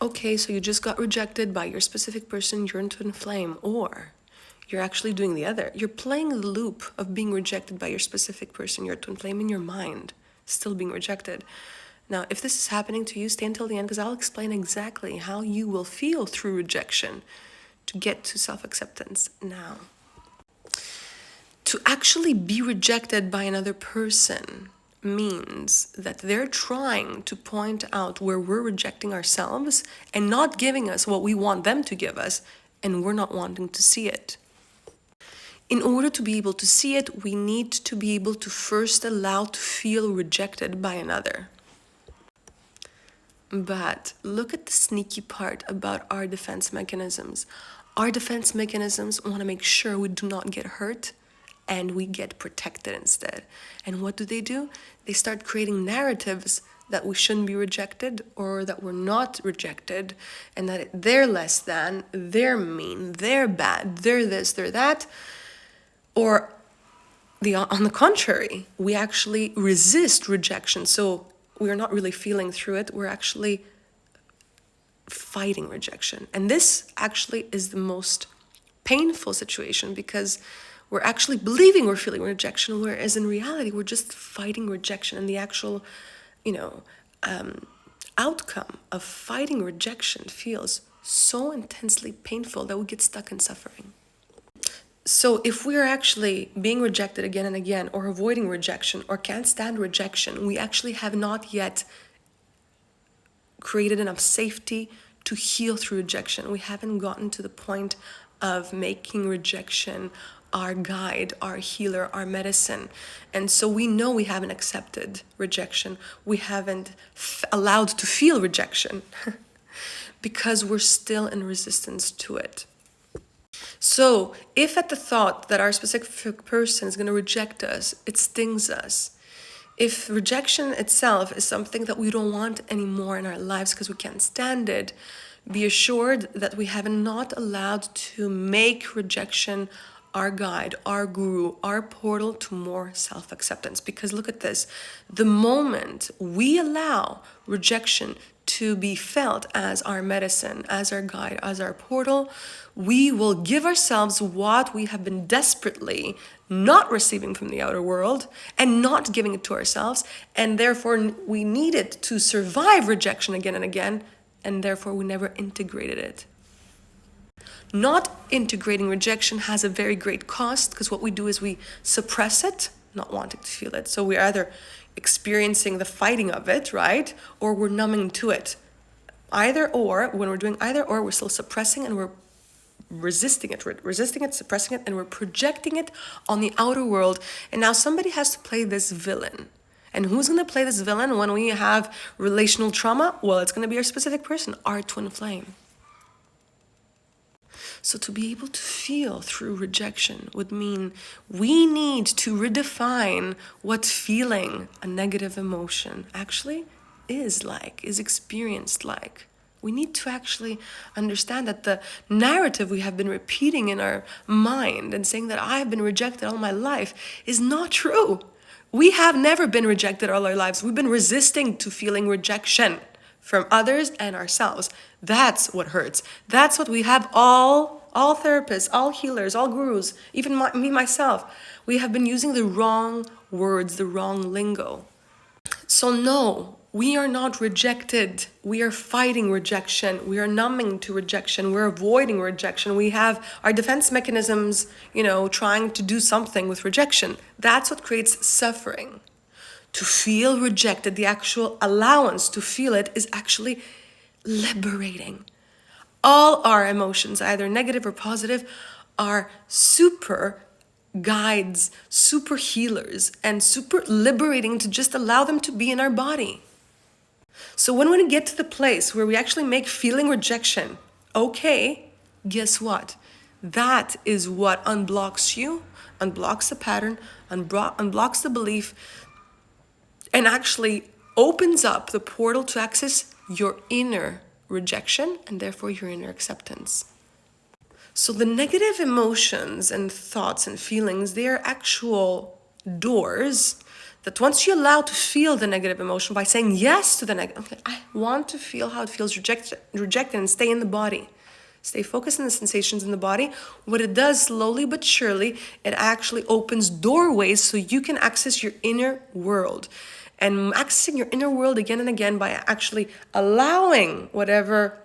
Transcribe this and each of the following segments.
Okay, so you just got rejected by your specific person, you're into twin flame, or you're actually doing the other. You're playing the loop of being rejected by your specific person, your twin flame, in your mind, still being rejected. Now, if this is happening to you, stay until the end because I'll explain exactly how you will feel through rejection to get to self-acceptance. Now, to actually be rejected by another person means that they're trying to point out where we're rejecting ourselves and not giving us what we want them to give us, and we're not wanting to see it. In order to be able to see it, we need to be able to first allow to feel rejected by another. But look at the sneaky part about our defense mechanisms. Our defense mechanisms want to make sure we do not get hurt and we get protected instead. And what do? They start creating narratives that we shouldn't be rejected or that we're not rejected and that they're less than, they're mean, they're bad, they're this, they're that. Or on the contrary, we actually resist rejection. So we're not really feeling through it. We're actually fighting rejection. And this actually is the most painful situation because we're actually believing we're feeling rejection, whereas in reality, we're just fighting rejection. And the actual, outcome of fighting rejection feels so intensely painful that we get stuck in suffering. So if we are actually being rejected again and again, or avoiding rejection, or can't stand rejection, we actually have not yet created enough safety to heal through rejection. We haven't gotten to the point of making rejection our guide, our healer, our medicine. And so we know we haven't accepted rejection. We haven't allowed to feel rejection because we're still in resistance to it. So if at the thought that our specific person is going to reject us, it stings us. If rejection itself is something that we don't want anymore in our lives because we can't stand it, be assured that we have not allowed to make rejection our guide, our guru, our portal to more self-acceptance. Because look at this, the moment we allow rejection to be felt as our medicine, as our guide, as our portal, we will give ourselves what we have been desperately not receiving from the outer world and not giving it to ourselves. And therefore, we need it to survive rejection again and again. And therefore, we never integrated it. Not integrating rejection has a very great cost because what we do is we suppress it, not wanting to feel it. So we're either experiencing the fighting of it, right? Or we're numbing to it. Either or, when we're doing either or, we're still suppressing and we're resisting it, suppressing it, and we're projecting it on the outer world. And now somebody has to play this villain. And who's going to play this villain when we have relational trauma? Well, it's going to be our specific person, our twin flame. So to be able to feel through rejection would mean we need to redefine what feeling a negative emotion actually is experienced like. We need to actually understand that the narrative we have been repeating in our mind and saying that I have been rejected all my life is not true. We have never been rejected all our lives. We've been resisting to feeling rejection from others and ourselves. That's what hurts. That's what we have all therapists, all healers, all gurus, even me myself. We have been using the wrong words, the wrong lingo. So no, we are not rejected. We are fighting rejection. We are numbing to rejection. We're avoiding rejection. We have our defense mechanisms, trying to do something with rejection. That's what creates suffering. To feel rejected, the actual allowance to feel it is actually liberating. All our emotions, either negative or positive, are super guides, super healers, and super liberating to just allow them to be in our body. So when we get to the place where we actually make feeling rejection okay, guess what? That is what unblocks you, unblocks the pattern, unblocks the belief, and actually opens up the portal to access your inner rejection and therefore your inner acceptance. So the negative emotions and thoughts and feelings, they are actual doors That once you allow to feel the negative emotion by saying yes to the negative, okay, I want to feel how it feels rejected and stay in the body. Stay focused on the sensations in the body. What it does slowly but surely, it actually opens doorways so you can access your inner world. And accessing your inner world again and again by actually allowing whatever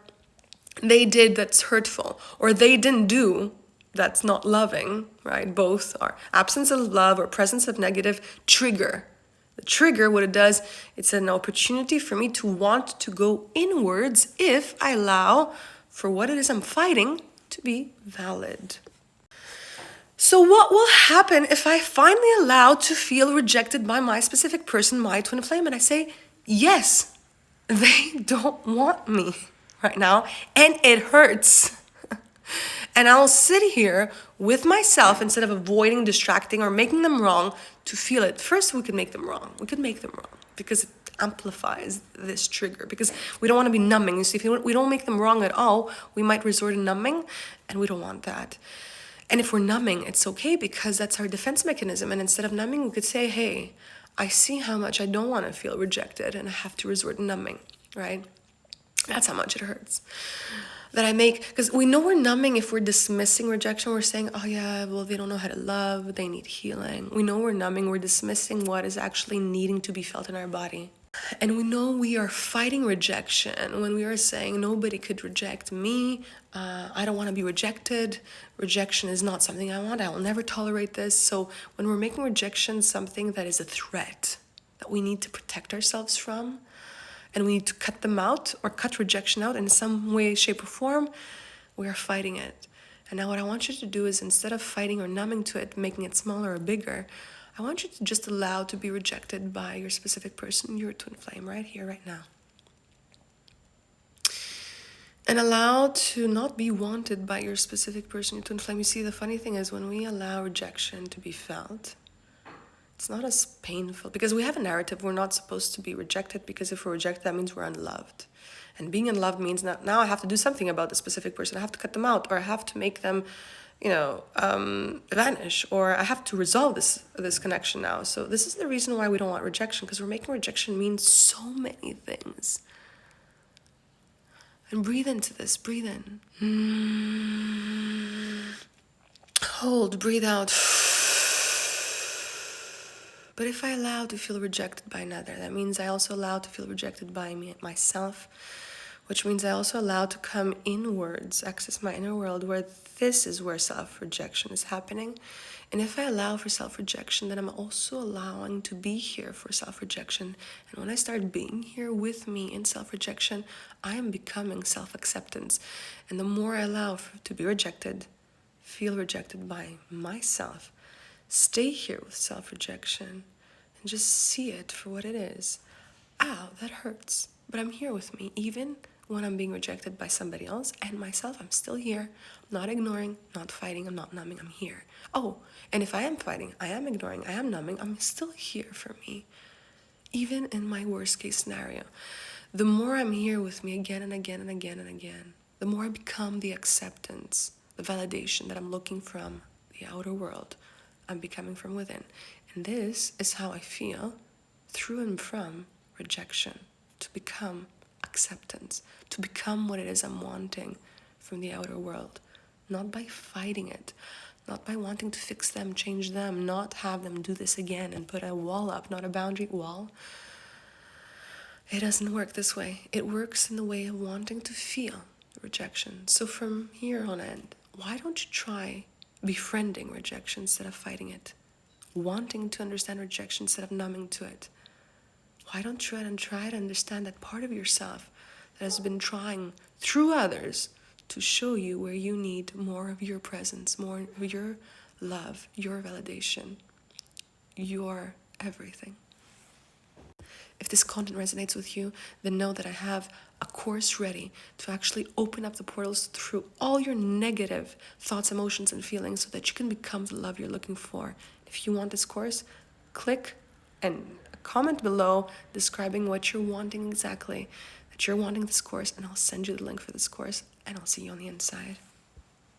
they did that's hurtful or they didn't do that's not loving, right? Both are absence of love or presence of negative trigger. The trigger, what it does, it's an opportunity for me to want to go inwards if I allow for what it is I'm fighting to be valid. So what will happen if I finally allow to feel rejected by my specific person, my twin flame, and I say, yes, they don't want me right now, and it hurts. And I'll sit here with myself instead of avoiding, distracting, or making them wrong to feel it. First, we could make them wrong. We could make them wrong because it amplifies this trigger, because we don't want to be numbing. You see, if we don't make them wrong at all, we might resort to numbing, and we don't want that. And if we're numbing, it's okay because that's our defense mechanism. And instead of numbing, we could say, hey, I see how much I don't want to feel rejected and I have to resort to numbing, right? That's how much it hurts. That I make, because we know we're numbing if we're dismissing rejection. We're saying, oh yeah, well, they don't know how to love, they need healing. We know we're numbing, we're dismissing what is actually needing to be felt in our body. And we know we are fighting rejection when we are saying nobody could reject me. I don't want to be rejected. Rejection is not something I want. I will never tolerate this. So when we're making rejection something that is a threat that we need to protect ourselves from, and we need to cut them out or cut rejection out in some way, shape, or form, we are fighting it. And now what I want you to do is, instead of fighting or numbing to it, making it smaller or bigger, I want you to just allow to be rejected by your specific person, your twin flame, right here, right now. And allow to not be wanted by your specific person, your twin flame. You see, the funny thing is when we allow rejection to be felt, it's not as painful, because we have a narrative we're not supposed to be rejected, because if we're rejected, that means we're unloved. And being unloved means that now I have to do something about the specific person. I have to cut them out, or I have to make them, vanish, or I have to resolve this connection now. So this is the reason why we don't want rejection, because we're making rejection mean so many things. And breathe into this, breathe in. Hold, breathe out. But if I allow to feel rejected by another, that means I also allow to feel rejected by myself, which means I also allow to come inwards, access my inner world, where this is where self-rejection is happening. And if I allow for self-rejection, then I'm also allowing to be here for self-rejection. And when I start being here with me in self-rejection, I am becoming self-acceptance. And the more I allow to be rejected, feel rejected by myself, stay here with self-rejection, and just see it for what it is. Ow, that hurts. But I'm here with me, even when I'm being rejected by somebody else and myself. I'm still here. I'm not ignoring, not fighting, I'm not numbing, I'm here. Oh, and if I am fighting, I am ignoring, I am numbing, I'm still here for me. Even in my worst case scenario. The more I'm here with me again and again and again and again, the more I become the acceptance, the validation that I'm looking from the outer world, I'm becoming from within. And this is how I feel through and from rejection, to become acceptance, to become what it is I'm wanting from the outer world, not by fighting it, not by wanting to fix them, change them, not have them do this again and put a wall up, not a boundary wall. It doesn't work this way. It works in the way of wanting to feel rejection. So from here on end, why don't you try befriending rejection instead of fighting it? Wanting to understand rejection instead of numbing to it. Why don't you try to understand that part of yourself that has been trying through others to show you where you need more of your presence, more of your love, your validation, your everything. If this content resonates with you, then know that I have a course ready to actually open up the portals through all your negative thoughts, emotions, and feelings so that you can become the love you're looking for. If you want this course, click and comment below describing what you're wanting exactly, that you're wanting this course, and I'll send you the link for this course, and I'll see you on the inside.